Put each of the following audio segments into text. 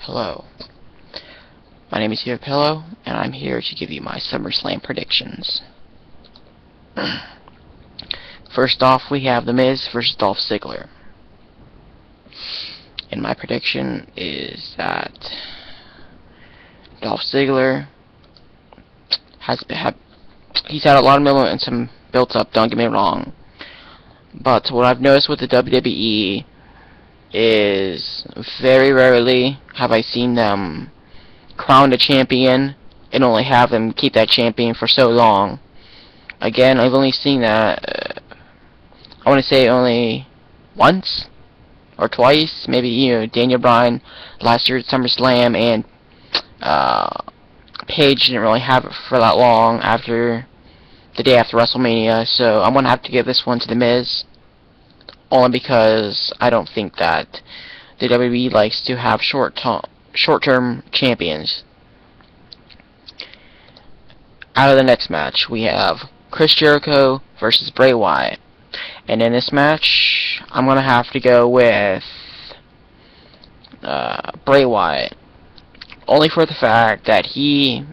Hello, my name is Pillow, and I'm here to give you my SummerSlam predictions. First off, we have The Miz versus Dolph Ziggler. And my prediction is that Dolph Ziggler he's had a lot of momentum built up, don't get me wrong. But what I've noticed with the WWE is very rarely have I seen them crown a champion and only have them keep that champion for so long. Again, I've only seen that, I want to say only once or twice, maybe, Daniel Bryan last year at SummerSlam, and Paige didn't really have it for that long after the day after WrestleMania, so I'm going to have to give this one to The Miz, only because I don't think that the WWE likes to have short-term champions. Out of the next match, we have Chris Jericho versus Bray Wyatt. And in this match, I'm going to have to go with Bray Wyatt. Only for the fact that he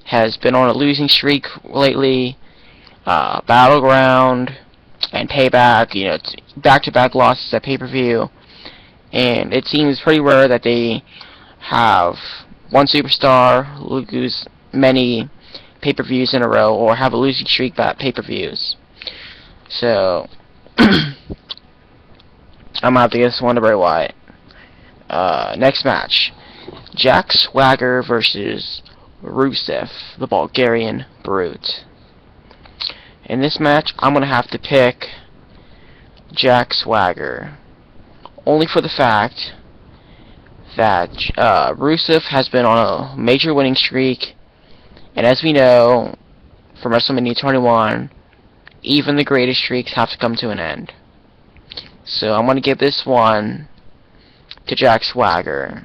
has been on a losing streak lately. Battleground and Payback, back-to-back losses at pay-per-view. And it seems pretty rare that they have one superstar lose many pay-per-views in a row or have a losing streak at pay-per-views. So, I'm going to have to give this one to Bray Wyatt. Next match, Jack Swagger versus Rusev, the Bulgarian Brute. In this match, I'm going to have to pick Jack Swagger, only for the fact that Rusev has been on a major winning streak, and as we know from WrestleMania 21, even the greatest streaks have to come to an end. So I'm going to give this one to Jack Swagger.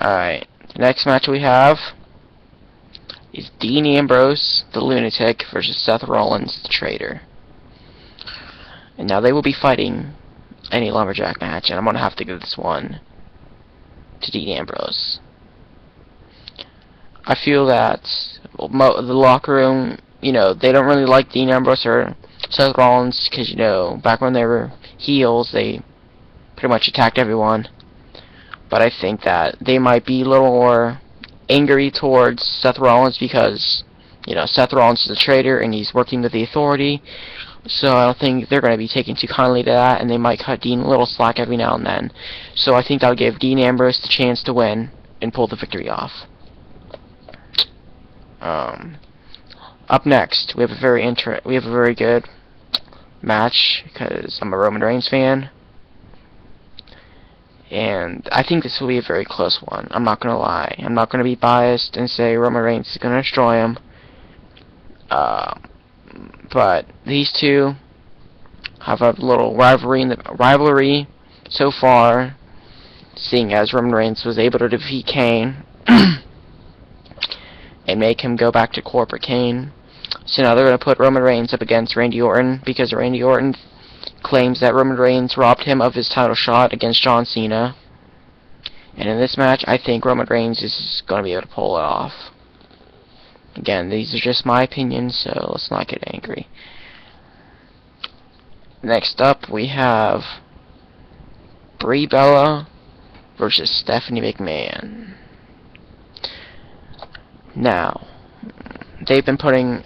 Alright, the next match we have is Dean Ambrose, the Lunatic, versus Seth Rollins, the Traitor. And now they will be fighting any lumberjack match, and I'm going to have to give this one to Dean Ambrose. I feel that the locker room, they don't really like Dean Ambrose or Seth Rollins because, back when they were heels, they pretty much attacked everyone. But I think that they might be a little more angry towards Seth Rollins because, Seth Rollins is a traitor and he's working with the Authority. So I don't think they're going to be taking too kindly to that, and they might cut Dean a little slack every now and then. So I think that'll give Dean Ambrose the chance to win and pull the victory off. Up next, we have a very good match because I'm a Roman Reigns fan, and I think this will be a very close one. I'm not gonna lie. I'm not gonna be biased and say Roman Reigns is gonna destroy him. But these two have a little rivalry so far, seeing as Roman Reigns was able to defeat Kane and make him go back to corporate Kane. So now they're going to put Roman Reigns up against Randy Orton because Randy Orton claims that Roman Reigns robbed him of his title shot against John Cena. And in this match, I think Roman Reigns is going to be able to pull it off. Again, these are just my opinions, so let's not get angry. Next up, we have Brie Bella versus Stephanie McMahon. Now, they've been putting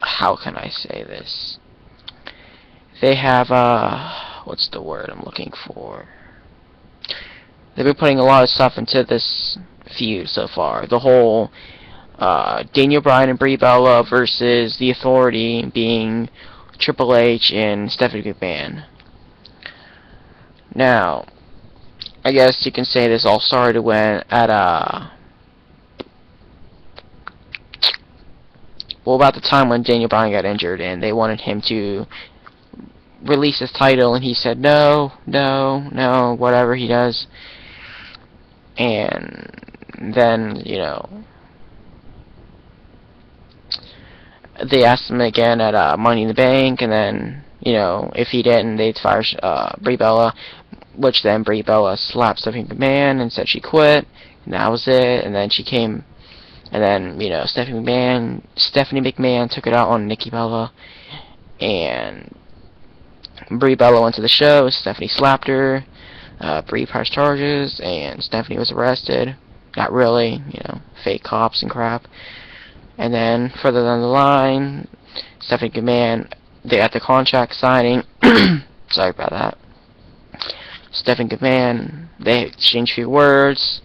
how can I say this? They have, what's the word I'm looking for? They've been putting a lot of stuff into this feud so far. The whole Daniel Bryan and Brie Bella versus the Authority being Triple H and Stephanie McMahon. Now, I guess you can say this all started when about the time when Daniel Bryan got injured and they wanted him to release his title, and he said no, whatever he does. And then, they asked him again at Money in the Bank, and then, if he didn't, they'd fire Brie Bella, which then Brie Bella slapped Stephanie McMahon and said she quit, and that was it. And then Stephanie McMahon took it out on Nikki Bella, and Brie Bella went to the show. Stephanie slapped her. Brie pressed charges, and Stephanie was arrested. Not really, fake cops and crap. And then further down the line, Stephanie McMahon, they got the contract signing. Sorry about that. Stephanie McMahon, they exchanged a few words,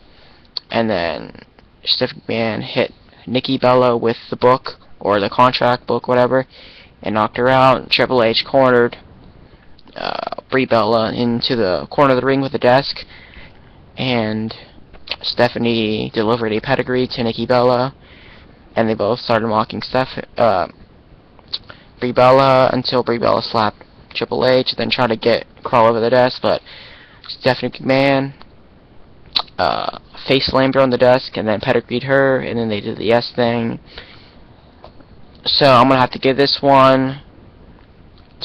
and then Stephanie McMahon hit Nikki Bella with the book, or the contract book, whatever, and knocked her out. Triple H cornered Brie Bella into the corner of the ring with a desk, and Stephanie delivered a pedigree to Nikki Bella, and they both started mocking Brie Bella until Brie Bella slapped Triple H, then tried to crawl over the desk, but Stephanie McMahon face slammed her on the desk and then pedigreed her, and then they did the yes thing. So I'm going to have to give this one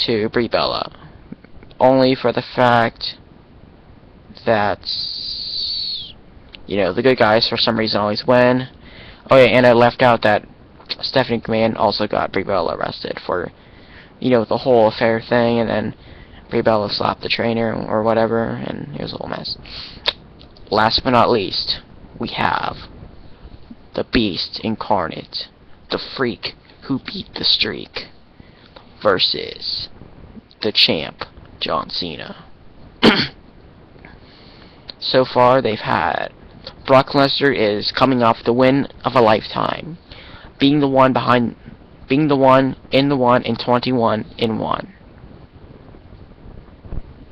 to Brie Bella, only for the fact that, the good guys for some reason always win. Oh yeah, and I left out that Stephanie McMahon also got Brie Bella arrested for, the whole affair thing, and then Brie Bella slapped the trainer or whatever, and it was a whole mess. Last but not least, we have the Beast Incarnate, the Freak who beat the streak, versus the champ, John Cena. So far, they've had Brock Lesnar is coming off the win of a lifetime, being the one in the 21 in 1.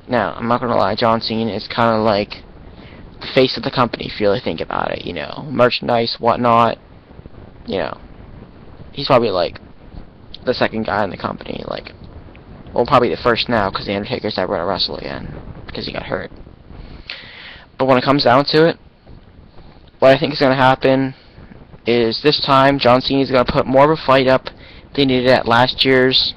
Now, I'm not gonna lie, John Cena is kind of like the face of the company if you really think about it. Merchandise, whatnot. He's probably like the second guy in the company. Probably the first now, because the Undertaker's never gonna wrestle again because he got hurt. But when it comes down to it, what I think is going to happen is this time John Cena is going to put more of a fight up than he did at last year's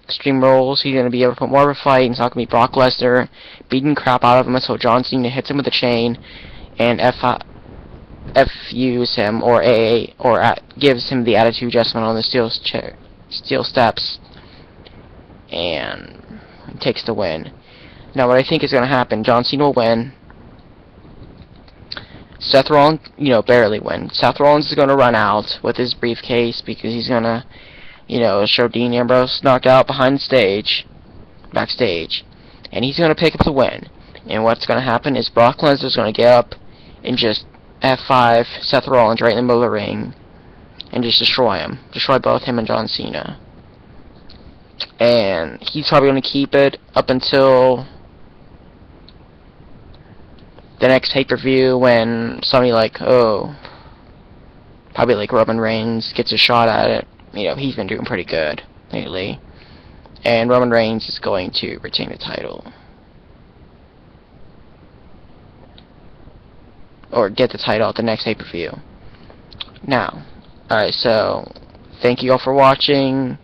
Extreme Rules. He's going to be able to put more of a fight. It's not going to be Brock Lesnar beating crap out of him until John Cena hits him with a chain and FUs him or gives him the attitude adjustment on the steel steps and takes the win. Now, what I think is going to happen, John Cena will win. Seth Rollins, barely win. Seth Rollins is going to run out with his briefcase because he's going to, show Dean Ambrose knocked out backstage, and he's going to pick up the win. And what's going to happen is Brock Lesnar is going to get up and just F5 Seth Rollins right in the middle of the ring and just destroy him. Destroy both him and John Cena. And he's probably going to keep it up until the next pay-per-view when somebody probably like Roman Reigns gets a shot at it. He's been doing pretty good lately. And Roman Reigns is going to retain the title. Or get the title at the next pay-per-view. Now, alright, so thank you all for watching.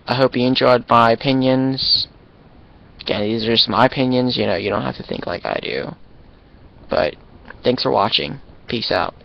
I hope you enjoyed my opinions. Again, these are just my opinions, you don't have to think like I do. But thanks for watching. Peace out.